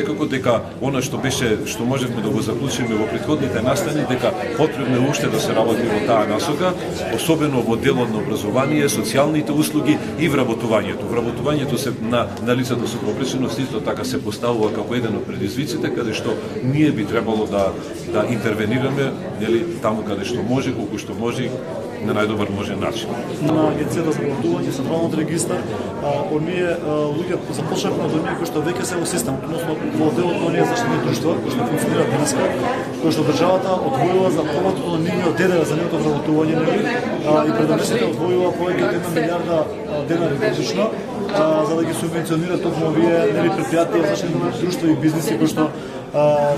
Секако дека она што можевме да го заклучиме во претходните настани, дека потребно е уште да се работи во таа насока, особено во делот на образование, социјалните услуги и вработувањето. Вработувањето се на лицата со повреженост исто така се поставува како еден од предизвиците каде што ние би требало да интервенираме, нели, таму каде што може, колку што може, на најдобар можен начин. На Агенцијата за вработување, Централниот регистар, оние луѓе започнавме од оние кои што веќе се во системот, односно во делот на оние заштитени друштва кои што функционираат денеска, кои што државата одвоила за повратното на нивниот ДДВ за нивното вработување, и предонесите одвоила повеќе од 1 милиарда денари годишно, за да ги субвенционира токму овие предпријатија, заштитени друштва и бизниси кои што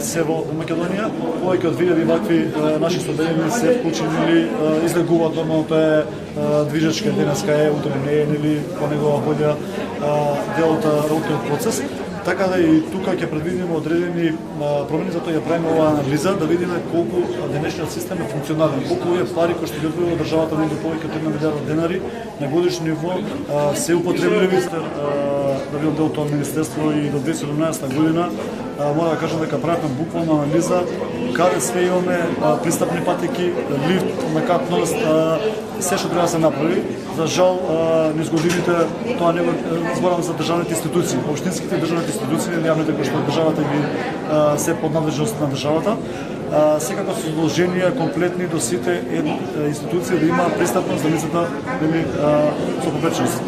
се во Македонија. Повеќе од 2000 вакви наши соделени се вклучени или излегуваат, нормално тоа е движечка, денеска е, утре не е, или по негова волја делот работниот процес. Така да и тука ќе предвидиме одредени промени, затоа ја правиме оваа анализа, да видиме колку денешниот систем е функционален, колку овие пари кои што ги одвоила државата негде повеќе од 1 милиарда денари на годишно ниво се употребливи. Да бидам дел тоа министерство и до 2017 година мора да кажам дека правевме буквално анализа каде све имаме пристапни патеки, лифт, накапност, се што треба да се направи. За жал, низ годините тоа не го зборам за државните институции, општинските државните институции, јавните кои што државата ги се под надлежност на државата. Секако се задолженија комплетни до сите институции да има пристапност за лицата со повреженост.